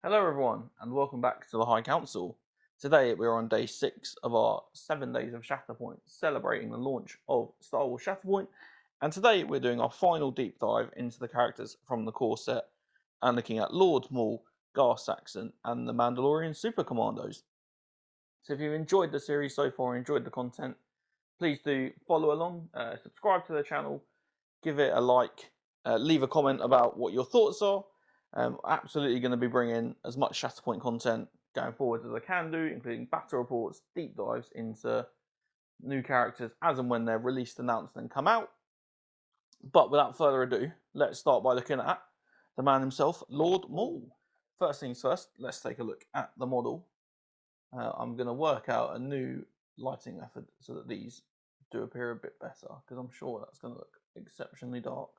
Hello everyone and welcome back to the High Council. Today we're on day 6 of our 7 days of Shatterpoint, celebrating the launch of Star Wars Shatterpoint, and today we're doing our final deep dive into the characters from the core set and looking at Lord Maul, Gar Saxon and the Mandalorian Super Commandos. So if you've enjoyed the series so far and enjoyed the content, please do follow along, subscribe to the channel, give it a like, leave a comment about what your thoughts are. Absolutely going to be bringing as much Shatterpoint content going forward as I can do, including battle reports, deep dives into new characters as and when they're released, announced, and come out. But without further ado, let's start by looking at the man himself, Lord Maul. First things first, let's take a look at the model. I'm going to work out a new lighting method so that these do appear a bit better, because I'm sure that's going to look exceptionally dark.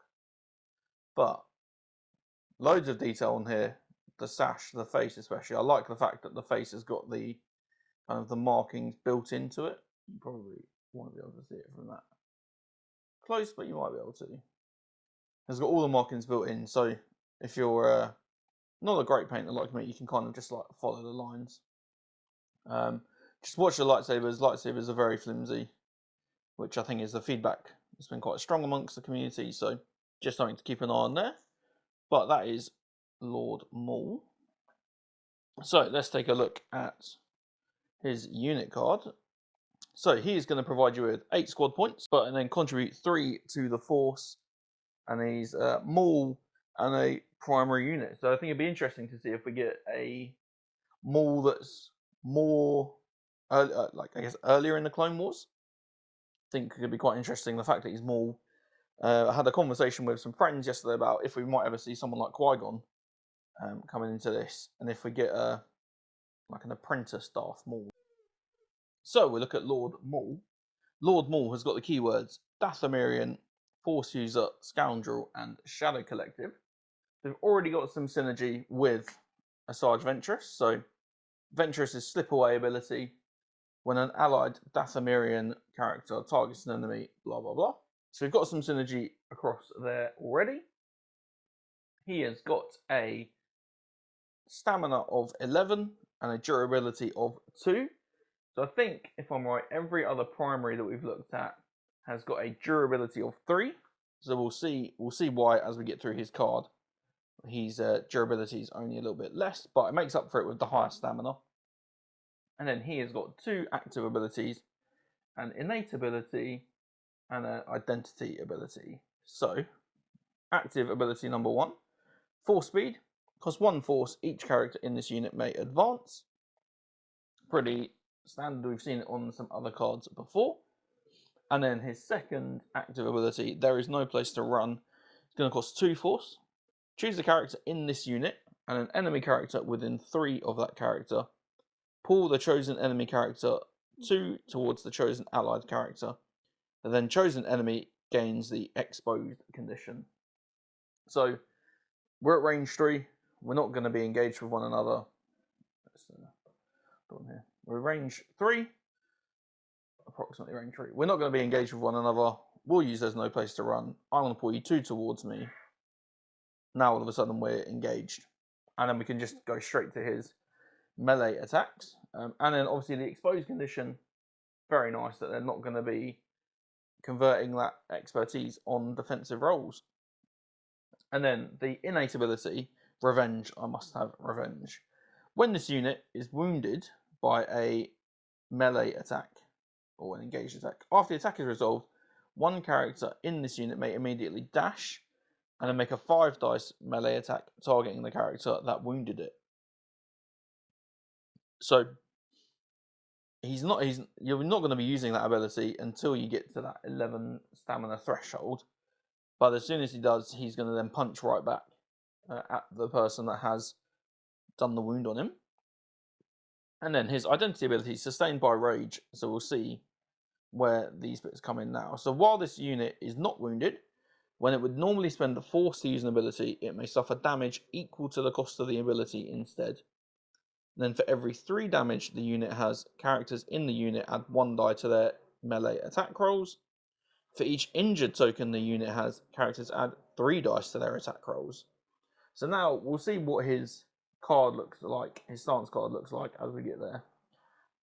But loads of detail on here. The sash, the face especially. I like the fact that the face has got the kind of the markings built into it. You probably won't be able to see it from that close, but you might be able to. It's got all the markings built in, so if you're not a great painter like me, you can kind of just like follow the lines. Just watch the lightsabers. Lightsabers are very flimsy, which I think is the feedback. It's been quite strong amongst the community, so just something to keep an eye on there. But that is Lord Maul. So let's take a look at his unit card. So he is going to provide you with 8 squad points, and then contribute 3 to the force. And he's Maul and a primary unit. So I think it'd be interesting to see if we get a Maul that's more, like I guess earlier in the Clone Wars. I think it could be quite interesting. The fact that he's Maul. I had a conversation with some friends yesterday about if we might ever see someone like Qui-Gon coming into this, and if we get like an apprentice Darth Maul. So we look at Lord Maul. Lord Maul has got the keywords Dathomirian, Force User, Scoundrel, and Shadow Collective. They've already got some synergy with Asajj Ventress. So Ventress' slip away ability. When an allied Dathomirian character targets an enemy, blah blah blah. So we've got some synergy across there already. He has got a stamina of 11 and a durability of 2. So I think, if I'm right, every other primary that we've looked at has got a durability of 3. So we'll see why as we get through his card. His durability is only a little bit less, but it makes up for it with the higher stamina. And then he has got 2 active abilities, an innate ability and an identity ability. So, active ability number 1, force speed. Costs 1 force, each character in this unit may advance. Pretty standard, we've seen it on some other cards before. And then his second active ability, there is no place to run. It's going to cost 2 force. Choose a character in this unit and an enemy character within 3 of that character. Pull the chosen enemy character 2 towards the chosen allied character. The then chosen enemy gains the exposed condition. So we're at range 3. We're not going to be engaged with one another. Here. We're range 3. Approximately range 3. We're not going to be engaged with one another. We'll use there's no place to run. I'm going to pull you 2 towards me. Now all of a sudden we're engaged. And then we can just go straight to his melee attacks. And then obviously the exposed condition, very nice that they're not going to be converting that expertise on defensive rolls. And then the innate ability, Revenge. I must have Revenge. When this unit is wounded by a melee attack or an engaged attack, after the attack is resolved, one character in this unit may immediately dash and then make a 5 dice melee attack targeting the character that wounded it. So you're not going to be using that ability until you get to that 11 stamina threshold. But as soon as he does, he's going to then punch right back at the person that has done the wound on him. And then his identity ability is sustained by rage. So we'll see where these bits come in now. So while this unit is not wounded, when it would normally spend a force to use an ability, it may suffer damage equal to the cost of the ability instead. And then for every 3 damage the unit has, characters in the unit add 1 die to their melee attack rolls. For each injured token the unit has, characters add 3 dice to their attack rolls. So now we'll see what his card looks like, his stance card looks like as we get there.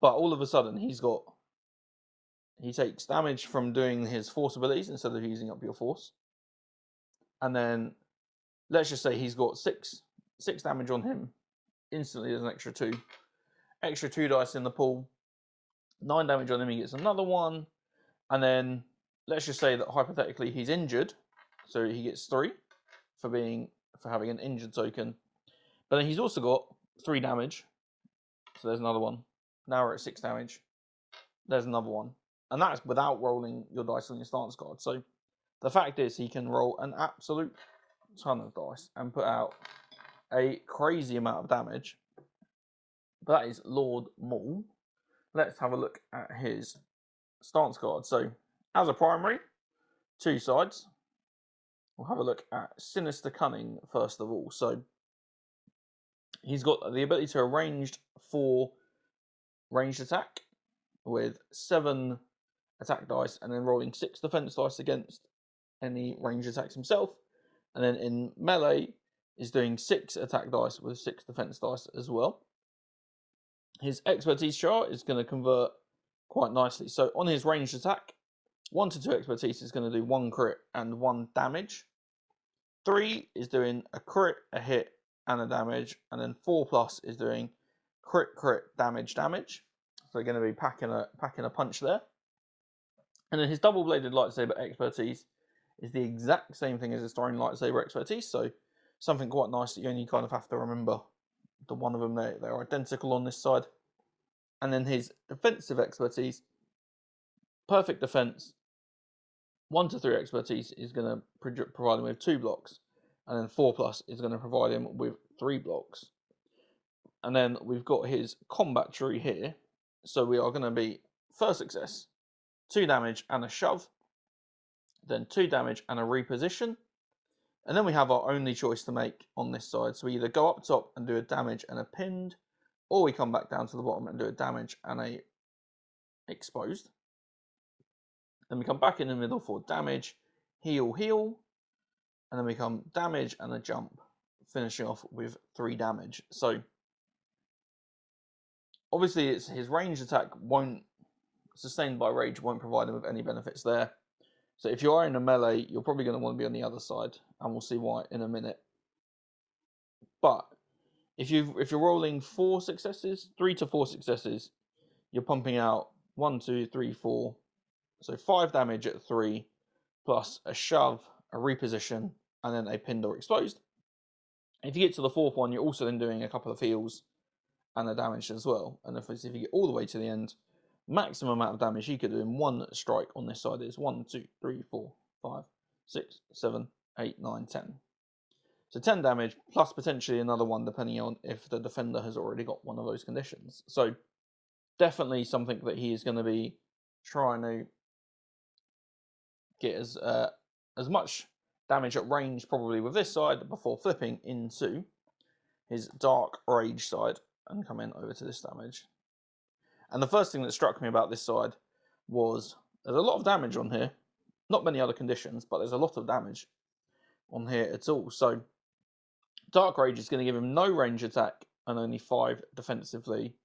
But all of a sudden, he takes damage from doing his force abilities instead of using up your force. And then, let's just say he's got six damage on him. Instantly, there's an extra 2. Extra 2 dice in the pool. 9 damage on him, he gets another 1. And then, let's just say that hypothetically he's injured. So he gets 3 for having an injured token. But then he's also got 3 damage. So there's another 1. Now we're at 6 damage. There's another 1. And that's without rolling your dice on your stance card. So the fact is he can roll an absolute ton of dice and put out a crazy amount of damage. But that is Lord Maul. Let's have a look at his stance card. So as a primary, 2 sides. We'll have a look at Sinister Cunning first of all. So he's got the ability to arranged 4 ranged attack with 7 attack dice and then rolling 6 defense dice against any ranged attacks himself. And then in melee is doing 6 attack dice with 6 defense dice as well. His expertise chart is going to convert quite nicely. So on his ranged attack, 1 to 2 expertise is going to do 1 crit and 1 damage. 3 is doing a crit, a hit, and a damage. And then 4+ is doing crit, damage. So they're going to be packing a punch there. And then his double-bladed lightsaber expertise is the exact same thing as his thrown lightsaber expertise. So something quite nice that you only kind of have to remember. The one of them, they're identical on this side. And then his defensive expertise, perfect defense, 1 to 3 expertise is going to provide him with 2 blocks. And then 4+ is going to provide him with 3 blocks. And then we've got his combat tree here. So we are going to be first success, 2 damage and a shove. Then 2 damage and a reposition. And then we have our only choice to make on this side. So we either go up top and do a damage and a pinned, or we come back down to the bottom and do a damage and a exposed. Then we come back in the middle for damage, heal, and then we come damage and a jump, finishing off with 3 damage. So obviously it's his ranged attack won't, sustained by rage, won't provide him with any benefits there. So if you are in a melee, you're probably going to want to be on the other side, and we'll see why in a minute. But if you're rolling 4 successes, 3 to 4 successes, you're pumping out 1, 2, 3, 4, so 5 damage at 3, plus a shove, a reposition, and then a pinned or exposed. If you get to the 4th one, you're also then doing a couple of heals and a damage as well. And if you get all the way to the end, maximum amount of damage you could do in 1 strike on this side is 1, 2, 3, 4, 5, 6, 7, 8, 9, 10. So 10 damage plus potentially another 1 depending on if the defender has already got one of those conditions. So definitely something that he is going to be trying to get as much damage at range probably with this side before flipping into his dark rage side and coming over to this damage. And the first thing that struck me about this side was there's a lot of damage on here. Not many other conditions, but there's a lot of damage on here at all. So Dark Rage is going to give him no range attack and only 5 defensively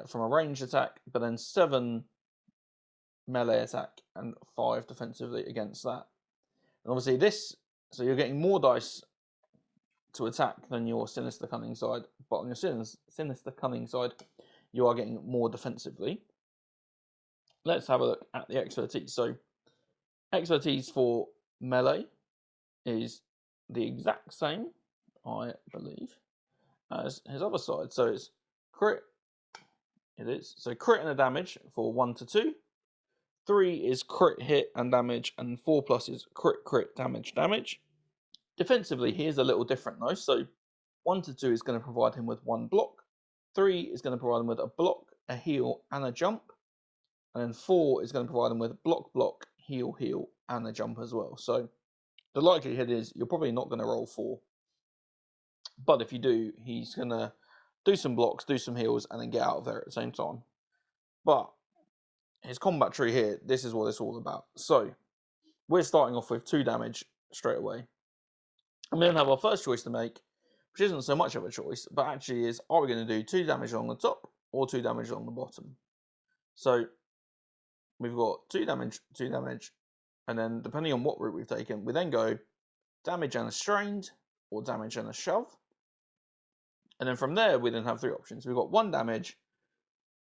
from a range attack, but then 7 melee attack and 5 defensively against that. And obviously this, so you're getting more dice to attack than your Sinister Cunning side, but on your Sinister Cunning side, you are getting more defensively. Let's have a look at the expertise. So expertise for melee is the exact same, I believe, as his other side. So it's crit. It is. So crit and a damage for 1 to 2. 3 is crit hit and damage, and 4+ is crit damage. Defensively, he is a little different though. So 1 to 2 is going to provide him with 1 block. 3 is going to provide him with a block, a heal, and a jump. And then 4 is going to provide him with block, heal, and a jump as well. So the likelihood is you're probably not going to roll 4. But if you do, he's going to do some blocks, do some heals, and then get out of there at the same time. But his combat tree here, this is what it's all about. So we're starting off with 2 damage straight away. And we then have our first choice to make which isn't so much of a choice, but actually is, are we going to do 2 damage along the top or 2 damage along the bottom? So we've got 2 damage, and then depending on what route we've taken, we then go damage and a strained, or damage and a shove. And then from there, we then have 3 options. We've got 1 damage,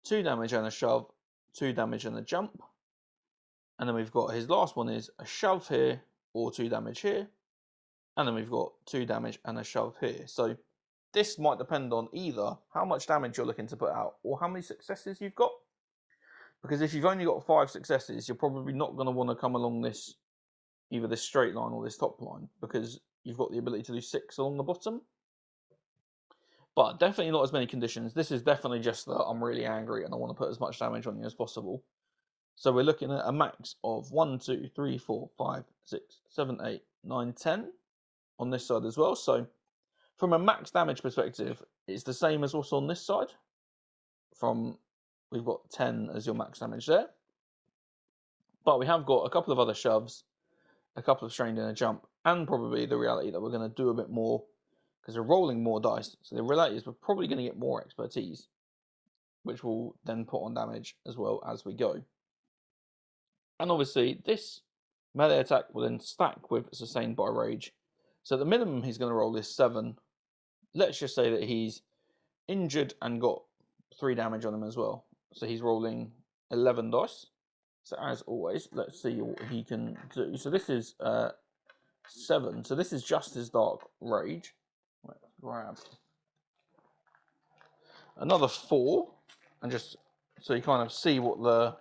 2 damage and a shove, 2 damage and a jump. And then we've got his last one is a shove here, or 2 damage here. And then we've got 2 damage and a shove here. So this might depend on either how much damage you're looking to put out, or how many successes you've got. Because if you've only got 5 successes, you're probably not going to want to come along this, either this straight line or this top line, because you've got the ability to do 6 along the bottom. But definitely not as many conditions. This is definitely just that I'm really angry and I want to put as much damage on you as possible. So we're looking at a max of 1, 2, 3, 4, 5, 6, 7, 8, 9, 10 on this side as well. So from a max damage perspective, it's the same as what's on this side. We've got 10 as your max damage there. But we have got a couple of other shoves, a couple of strained and a jump, and probably the reality that we're going to do a bit more because we're rolling more dice. So the reality is we're probably going to get more expertise, which will then put on damage as well as we go. And obviously this melee attack will then stack with sustained by rage. So the minimum he's going to roll is 7. Let's just say that he's injured and got 3 damage on him as well. So he's rolling 11 dice. So as always, let's see what he can do. So this is 7. So this is just his dark rage. Let's grab another 4, and just so you kind of see what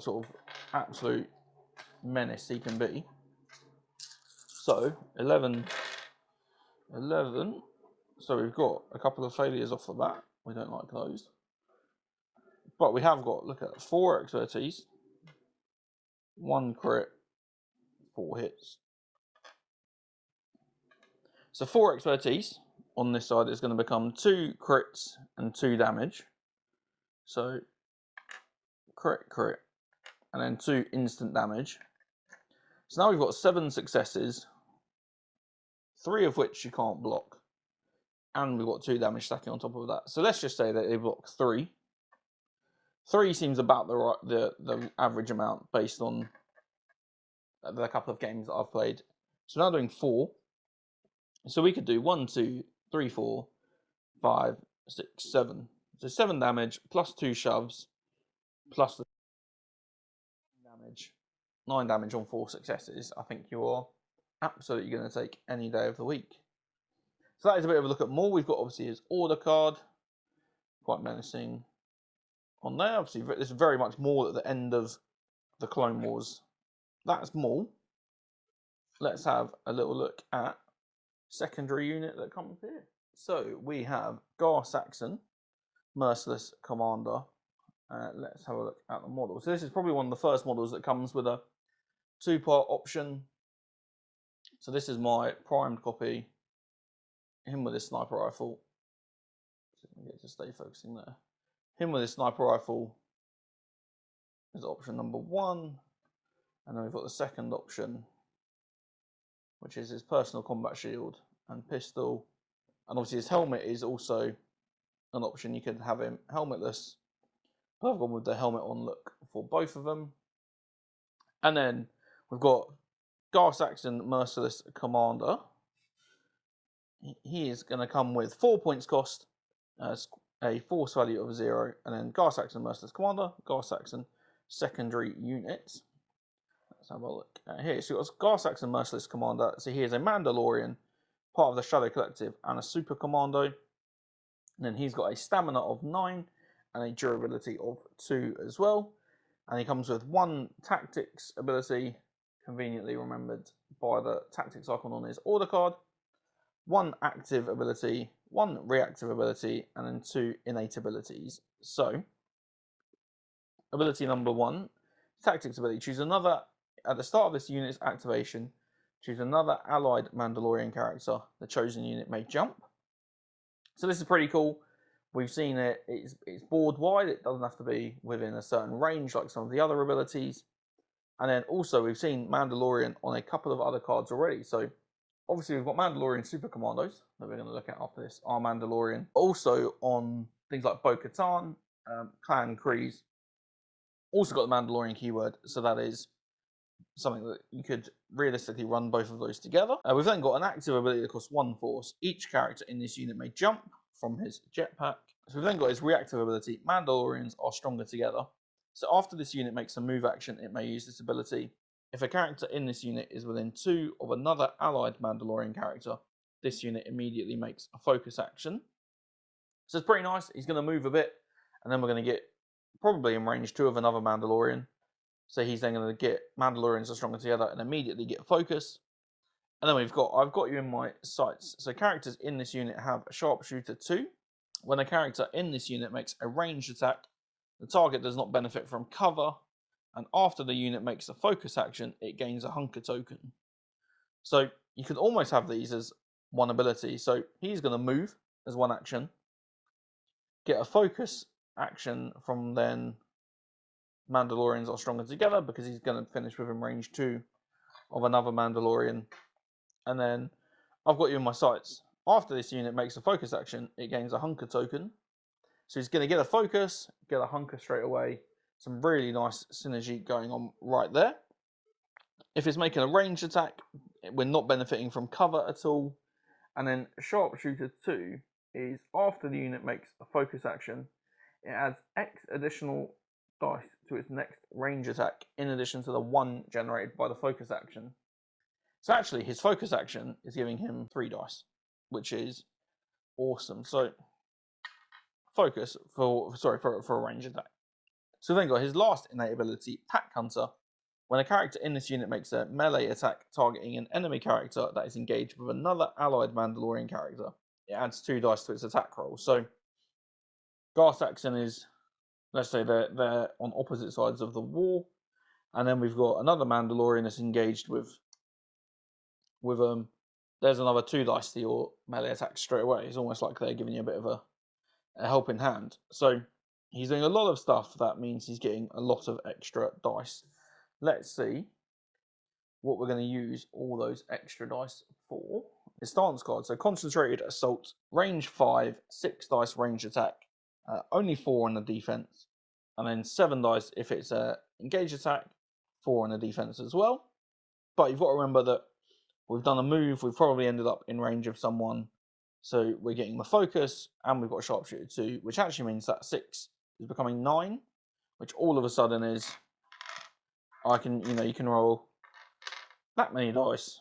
sort of absolute menace he can be. So 11. So we've got a couple of failures off the bat. We don't like those. But we have got, look at 4 expertise, 1 crit, 4 hits. So 4 expertise on this side is going to become 2 crits and 2 damage. So crit, and then 2 instant damage. So now we've got 7 successes, 3 of which you can't block. And we've got 2 damage stacking on top of that. So let's just say that they block 3. 3 seems about the average amount based on the couple of games that I've played. So now doing 4. So we could do 1, 2, 3, 4, 5, 6, 7. So 7 damage plus 2 shoves plus the damage. 9 damage on 4 successes. I think you are absolutely going to take any day of the week. So that is a bit of a look at Maul. We've got obviously his order card, quite menacing on there. Obviously, this is very much Maul at the end of the Clone Wars. That's Maul. Let's have a little look at secondary unit that comes here. So we have Gar Saxon, Merciless Commander. Let's have a look at the model. So this is probably one of the first models that comes with a 2-part option. So this is my primed copy. Him with his sniper rifle. Get to stay focusing there. Him with his sniper rifle is option number 1. And then we've got the second option, which is his personal combat shield and pistol. And obviously his helmet is also an option. You can have him helmetless. I've gone with the helmet on look for both of them. And then we've got Gar Saxon, Merciless Commander. He is going to come with 4 points cost, a force value of 0, and then Gar Saxon, Merciless Commander, Gar Saxon, secondary unit. Let's have a look at here. So we've got Gar Saxon, Merciless Commander. So he is a Mandalorian, part of the Shadow Collective, and a Super Commando. And then he's got a stamina of 9 and a durability of 2 as well. And he comes with 1 tactics ability, conveniently remembered by the tactics icon on his order card, 1 active ability, 1 reactive ability, and then 2 innate abilities. So, ability number 1, tactics ability. Choose another, at the start of this unit's activation, choose another allied Mandalorian character. The chosen unit may jump. So this is pretty cool. We've seen it's board wide. It doesn't have to be within a certain range like some of the other abilities. And then also we've seen Mandalorian on a couple of other cards already. So Obviously, we've got Mandalorian Super Commandos that we're going to look at after this. Our Mandalorian. Also on things like Bo-Katan, Clan Kryze. Also got the Mandalorian keyword, so that is something that you could realistically run both of those together. We've then got an active ability that costs 1 force. Each character in this unit may jump from his jetpack. So we've then got his reactive ability. Mandalorians are stronger together. So after this unit makes a move action, it may use this ability. If a character in this unit is within 2 of another allied Mandalorian character, this unit immediately makes a focus action. So it's pretty nice. He's going to move a bit, and then we're going to get probably in range 2 of another Mandalorian. So he's then going to get Mandalorians are stronger together and immediately get focus. And then I've got you in my sights. So characters in this unit have a sharpshooter 2. When a character in this unit makes a ranged attack, the target does not benefit from cover, and after the unit makes a focus action, it gains a hunker token. So you could almost have these as one ability. So he's going to move as one action, get a focus action from then Mandalorians are stronger together because he's going to finish within range 2 of another Mandalorian. And then I've got you in my sights. After this unit makes a focus action, it gains a hunker token. So he's going to get a focus, get a hunker straight away. Some really nice synergy going on right there. If it's making a ranged attack, we're not benefiting from cover at all. And then Sharpshooter 2 is after the unit makes a focus action, it adds X additional dice to its next range attack in addition to the 1 generated by the focus action. So actually his focus action is giving him 3 dice, which is awesome. So focus for a range attack. So then got his last innate ability, Pack Hunter. When a character in this unit makes a melee attack targeting an enemy character that is engaged with another allied Mandalorian character, it adds 2 dice to its attack roll. So Gar Saxon is, let's say they're on opposite sides of the war, and then we've got another Mandalorian that's engaged with there's another 2 dice to your melee attack straight away. It's almost like they're giving you a bit of a helping hand. So he's doing a lot of stuff that means he's getting a lot of extra dice. Let's see what we're going to use all those extra dice for. His stance card, so concentrated assault, range 5, 6 dice range attack, only 4 on the defense, and then 7 dice if it's a engage attack, 4 on the defense as well. But you've got to remember that we've done a move, we've probably ended up in range of someone, so we're getting the focus, and we've got a sharpshooter 2, which actually means that 6 is becoming 9, which all of a sudden is, you can roll that many dice,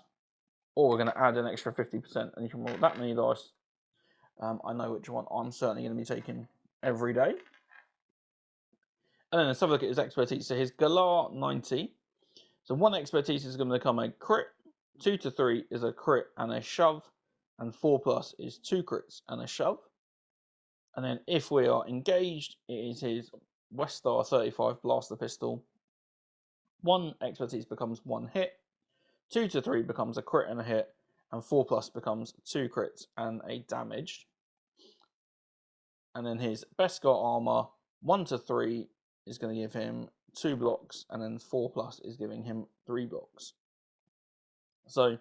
or we're going to add an extra 50%, and you can roll that many dice. I know which one I'm certainly going to be taking every day. And then let's have a look at his expertise. So his Galar 90. So 1 expertise is going to become a crit, 2 to 3 is a crit and a shove, and 4+ is 2 crits and a shove. And then if we are engaged, it is his Westar 35 blaster pistol. 1 expertise becomes 1 hit, 2 to 3 becomes a crit and a hit, and 4+ becomes 2 crits and a damaged. And then his Beskar armor, 1 to 3 is going to give him 2 blocks, and then 4+ is giving him 3 blocks. So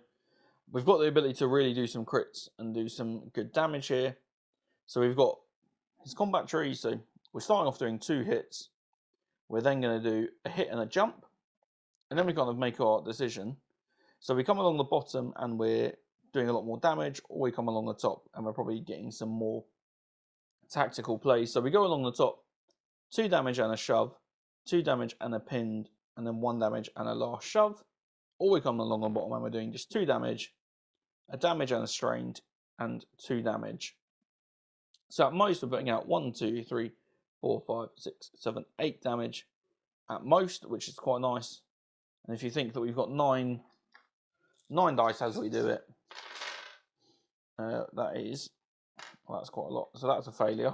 we've got the ability to really do some crits and do some good damage here. So we've got his combat tree, so we're starting off doing 2 hits. We're then going to do a hit and a jump, and then we kind of make our decision. So we come along the bottom and we're doing a lot more damage, or we come along the top and we're probably getting some more tactical plays. So we go along the top, 2 damage and a shove, 2 damage and a pinned, and then 1 damage and a last shove. Or we come along the bottom and we're doing just 2 damage, a damage and a strained, and 2 damage. So at most we're putting out 1, 2, 3, 4, 5, 6, 7, 8 damage at most, which is quite nice. And if you think that we've got 9 dice as we do it, that's quite a lot. So that's a failure.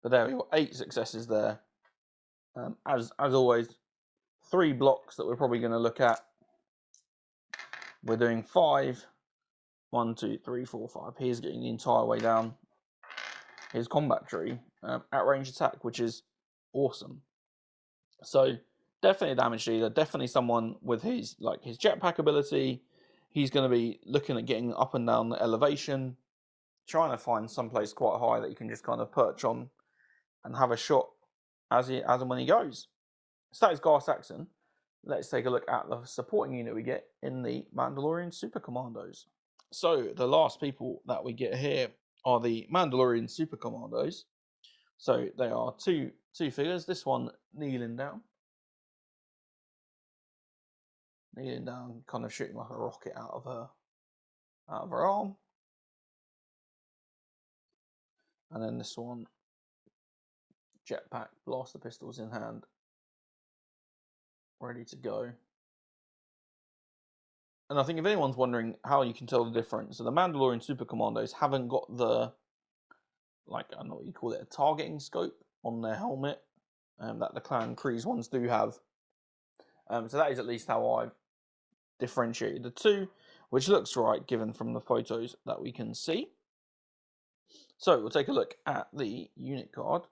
But there we've got 8 successes there. As always, 3 blocks that we're probably going to look at. We're doing 5. 1, 2, 3, 4, 5. He's getting the entire way down his combat tree at range attack, which is awesome. So definitely a damage dealer, definitely someone with his jetpack ability, he's going to be looking at getting up and down the elevation, trying to find someplace quite high that you can just kind of perch on and have a shot as and when he goes. So that is Gar Saxon. Let's take a look at the supporting unit we get in the Mandalorian Super Commandos. So the last people that we get here are the Mandalorian Super Commandos. So they are two figures. This one kneeling down, kind of shooting like a rocket out of her arm, and then this one jetpack, blaster pistols in hand, ready to go. And I think if anyone's wondering how you can tell the difference, so the Mandalorian Super Commandos haven't got the, like, I don't know what you call it, a targeting scope on their helmet that the Clan Kryze ones do have. So that is at least how I've differentiated the two, which looks right given from the photos that we can see. So we'll take a look at the unit card.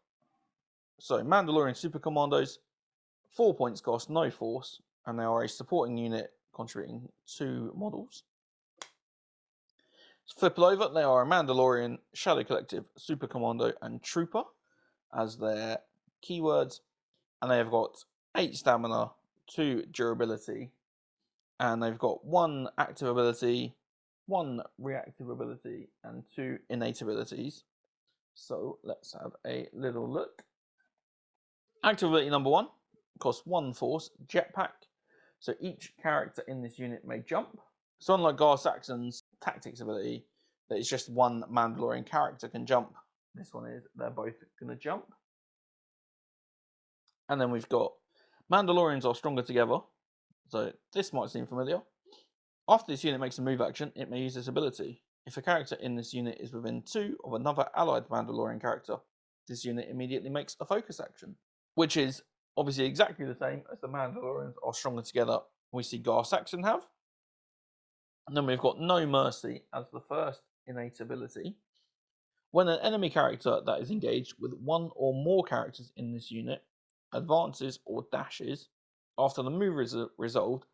So Mandalorian Super Commandos, 4 points cost, no force, and they are a supporting unit contributing 2 models. So flip it over, they are a Mandalorian, Shadow Collective, Super Commando, and Trooper as their keywords, and they have got 8 stamina, 2 durability, and they've got 1 active ability, 1 reactive ability, and 2 innate abilities. So let's have a little look. Active ability number 1 costs 1 force, jetpack. So each character in this unit may jump. So unlike Gar Saxon's tactics ability, that it's just one Mandalorian character can jump, this one is they're both going to jump. And then we've got Mandalorians are stronger together. So this might seem familiar. After this unit makes a move action, it may use this ability. If a character in this unit is within 2 of another allied Mandalorian character, this unit immediately makes a focus action, which is obviously exactly the same as the Mandalorians are stronger together we see Gar Saxon have. And then we've got No Mercy as the first innate ability. When an enemy character that is engaged with 1 or more characters in this unit advances or dashes, after the move is resolved,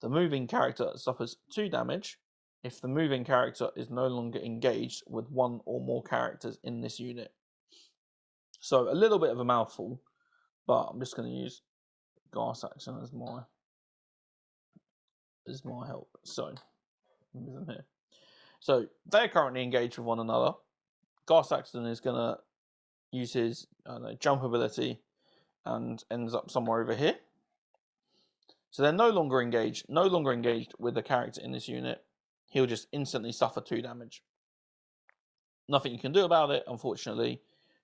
the moving character suffers 2 damage if the moving character is no longer engaged with 1 or more characters in this unit. So a little bit of a mouthful, but I'm just going to use Gar Saxon as my help. So move them here. So they're currently engaged with one another. Gar Saxon is going to use his jump ability and ends up somewhere over here. So they're no longer engaged with the character in this unit. He'll just instantly suffer 2 damage. Nothing you can do about it, unfortunately.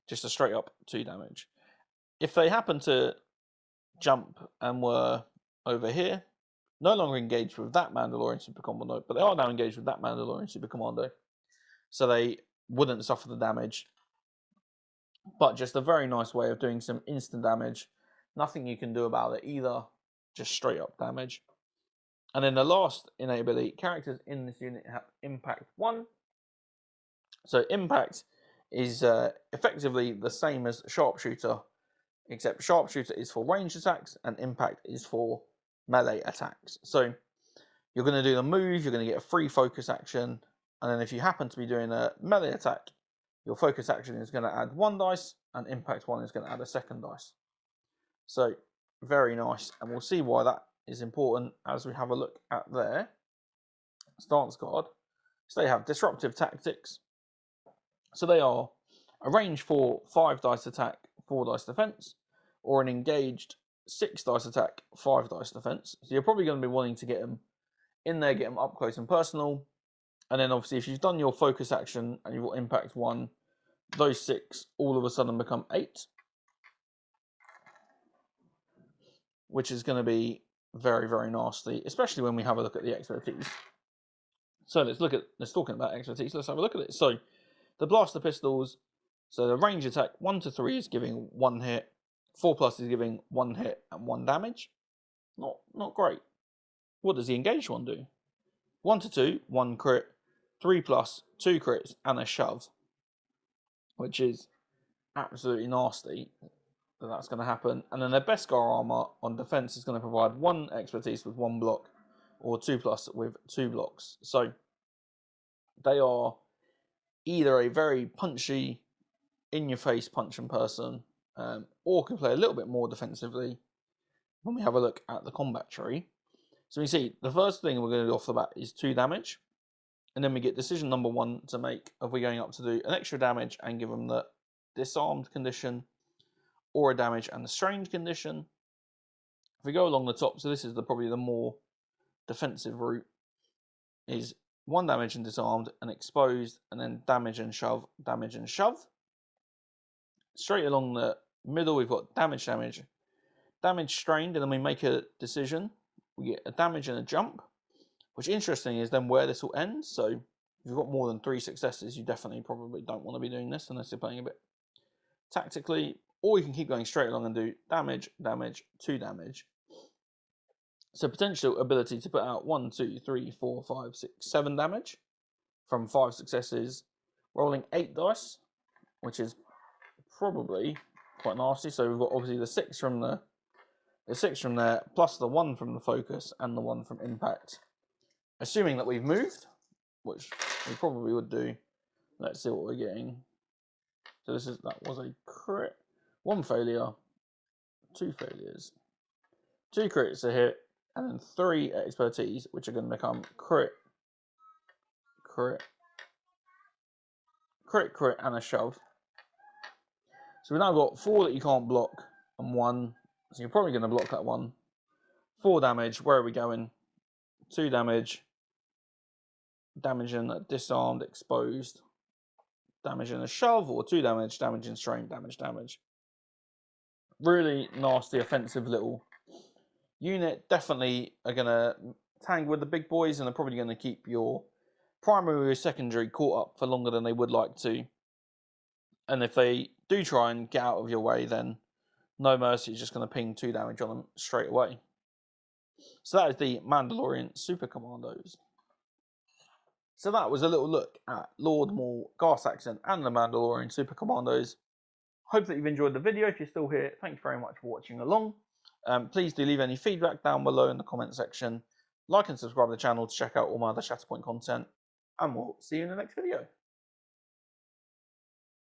Just a straight up 2 damage. If they happen to jump and were over here, no longer engaged with that Mandalorian Super Commando, but they are now engaged with that Mandalorian Super Commando. So they wouldn't suffer the damage. But just a very nice way of doing some instant damage. Nothing you can do about it either. Just straight up damage. And then the last innate ability, characters in this unit have impact 1. So impact is effectively the same as sharpshooter, except sharpshooter is for ranged attacks and impact is for melee attacks. So you're going to do the move, you're going to get a free focus action, and then if you happen to be doing a melee attack, your focus action is going to add 1 dice, and impact 1 is going to add a 2nd dice. So very nice, and we'll see why that is important as we have a look at their stance card. So they have disruptive tactics. So they are a range 4, 5 dice attack, 4 dice defense, or an engaged 6 dice attack, 5 dice defense. So you're probably going to be wanting to get them in there, get them up close and personal. And then obviously if you've done your focus action and you've got impact 1, those 6 all of a sudden become 8. Which is going to be very, very nasty, especially when we have a look at the expertise. So let's talking about expertise, let's have a look at it. So the blaster pistols, so the range attack 1 to 3 is giving 1 hit, 4+ is giving 1 hit and 1 damage. Not great. What does the engaged one do? 1 to 2, 1 crit, 3+, 2 crits, and a shove, which is absolutely nasty. That's going to happen. And then their Beskar armor on defense is going to provide 1 expertise with 1 block, or 2+ with 2 blocks. So they are either a very punchy, in-your-face punching person, or can play a little bit more defensively when we have a look at the combat tree. So we see the first thing we're going to do off the bat is 2 damage, and then we get decision number 1 to make of we going up to do an extra damage and give them the disarmed condition, or a damage and the strained condition. If we go along the top, so this is probably the more defensive route, is 1 damage and disarmed and exposed, and then damage and shove, damage and shove. Straight along the middle, we've got damage, damage, damage, strained, and then we make a decision. We get a damage and a jump, which interesting is then where this will end. So if you've got more than 3 successes, you definitely probably don't want to be doing this unless you're playing a bit tactically, or you can keep going straight along and do damage, damage, 2 damage. So potential ability to put out 1, 2, 3, 4, 5, 6, 7 damage from 5 successes, rolling 8 dice, which is probably quite nasty. So we've got obviously the 6 from there, plus the 1 from the focus and the 1 from impact. Assuming that we've moved, which we probably would do. Let's see what we're getting. So that was a crit. 1 failure, 2 failures, 2 crits a hit, and then 3 expertise, which are going to become crit, crit, crit, crit, and a shove. So we've now got 4 that you can't block, and 1. So you're probably going to block that 1. 4 damage. Where are we going? 2 damage. Damage and disarmed, exposed. Damage and a shove, or 2 damage, damage and strain, damage, damage. Really nasty, offensive little unit. Definitely are going to tangle with the big boys, and they're probably going to keep your primary or secondary caught up for longer than they would like to. And if they do try and get out of your way, then no mercy, is just going to ping 2 damage on them straight away. So that is the Mandalorian Super Commandos. So that was a little look at Lord Maul, Gar Saxon, and the Mandalorian Super Commandos. Hope that you've enjoyed the video. If you're still here, thank you very much for watching along. Please do leave any feedback down below in the comment section. Like and subscribe to the channel to check out all my other Shatterpoint content. And we'll see you in the next video.